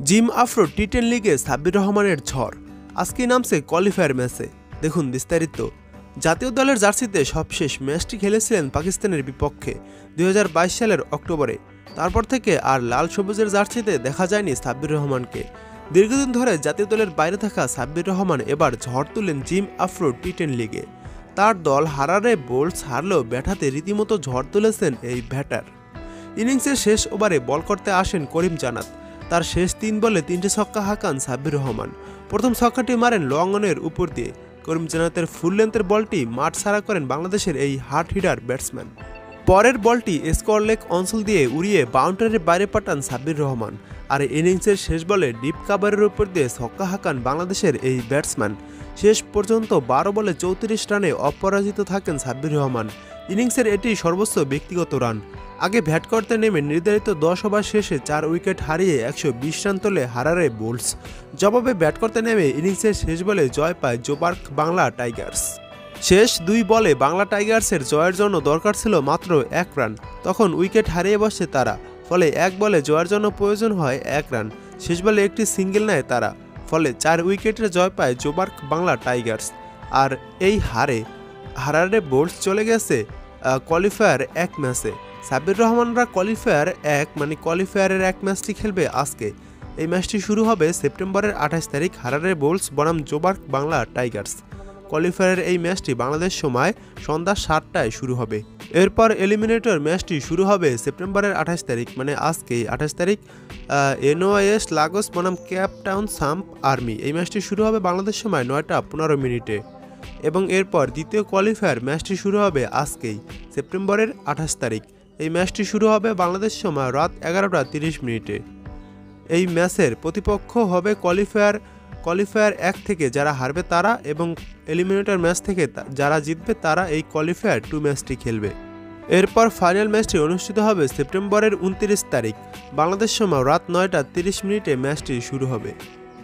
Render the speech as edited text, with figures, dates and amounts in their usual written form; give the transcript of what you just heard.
Gym আফরো টি10 লিগে সাব্বির রহমানের ঝড় আজকে নামছে কোয়ালিফায়ার ম্যাচে। দেখুন বিস্তারিত। জাতীয় দলের জার্সিতে সবশেষ ম্যাচটি খেলেছিলেন পাকিস্তানের বিপক্ষে 2022 সালের অক্টোবরে। তারপর থেকে আর লাল সবুজের জার্সিতে দেখা যায়নি সাব্বির রহমানকে। দীর্ঘদিন ধরে জাতীয় দলের বাইরে থাকা সাব্বির রহমান এবার ঝড় তুলেন জিম আফরো টি10 লিগে। তার দল হারারে বোল্টস হারলেও ব্যাটাতে রীতিমতো ঝড় তুলেছেন এই ব্যাটার। ইনিংসের শেষ ওভারে বল করতে আসেন করিম জান্নাত। তার শেষ 3 বলে 3টে ছক্কা হাঁকান সাব্বির রহমান। প্রথম ছক্কাটি মারেন লং অনের উপর দিয়ে। করিম জান্নাতের ফুল লেন্থের বলটি মাঠ ছাড়া করেন বাংলাদেশের এই হার্ড হিটার ব্যাটসম্যান। পরের বলটি স্কোয়ার লেগ অঞ্চল দিয়ে উড়িয়ে বাউন্ডারির বাইরে পাঠান সাব্বির রহমান। আর ইনিংসের শেষ বলে ডিপ কাভারের উপর দিয়ে ছক্কা হাঁকান বাংলাদেশের এই ব্যাটসম্যান। শেষ পর্যন্ত 12 বলে 34 রানে অপরাজিত থাকেন সাব্বির রহমান। ইনিংসের এটি সর্বোচ্চ ব্যক্তিগত রান। আগে ব্যাট করতে নেমে নির্ধারিত 10 ওভার শেষে 4 উইকেট হারিয়ে 120 রান তোলে হারারে বোল্টস। জবাবে ব্যাট করতে নেমে ইনিংসের শেষ বলে জয় পায় জোবার্ক বাংলা টাইগার্স। শেষ 2 বলে বাংলা টাইগার্সের জয়ের জন্য দরকার ছিল মাত্র 1 রান। তখন উইকেট হারিয়ে বসে তারা, ফলে 1 বলে জয়ের জন্য প্রয়োজন হয় 1 রান। শেষ বলে একটি সিঙ্গেল নেয় তারা, ফলে 4 উইকেটের জয় পায় জোবার্ক বাংলা টাইগার্স। আর এই হারারে বোল্টস চলে গেছে কোয়ালিফায়ার 1 ম্যাচে। সাব্বির রহমানরা কোয়ালিফায়ারের 1 ম্যাচটি খেলবে আজকে। এই ম্যাচটি শুরু হবে সেপ্টেম্বরের 28 তারিখ হারারে বোল্টস বনাম জোবার্ক বাংলা টাইগার্স। কোয়ালিফায়ারের এই ম্যাচটি বাংলাদেশ সময় সন্ধ্যা 7টায় শুরু হবে। এরপর এলিমিনেটর ম্যাচটি শুরু হবে সেপ্টেম্বরের 28 তারিখ, মানে আজকেই 28 তারিখ, NOS লাগোস বনাম কেপ টাউন সাম্প আর্মি। এই ম্যাচটি শুরু হবে বাংলাদেশ সময় 9টা 15 মিনিটে। এবং এরপর দ্বিতীয় কোয়ালিফায়ার ম্যাচটি শুরু হবে আজকেই সেপ্টেম্বরের 28 তারিখ। এই ম্যাচটি শুরু হবে বাংলাদেশ সময় রাত 11টা 30 মিনিটে। এই ম্যাচের প্রতিপক্ষ হবে কোয়ালিফায়ার 1 থেকে যারা হারবে তারা, এবং এলিমিনেটর ম্যাচ থেকে যারা জিতবে তারা এই কোয়ালিফায়ার 2 ম্যাচটি খেলবে। এরপর ফাইনাল ম্যাচটি অনুষ্ঠিত হবে সেপ্টেম্বরের 29 তারিখ। বাংলাদেশ সময় রাত 9টা 30 মিনিটে ম্যাচটি শুরু হবে।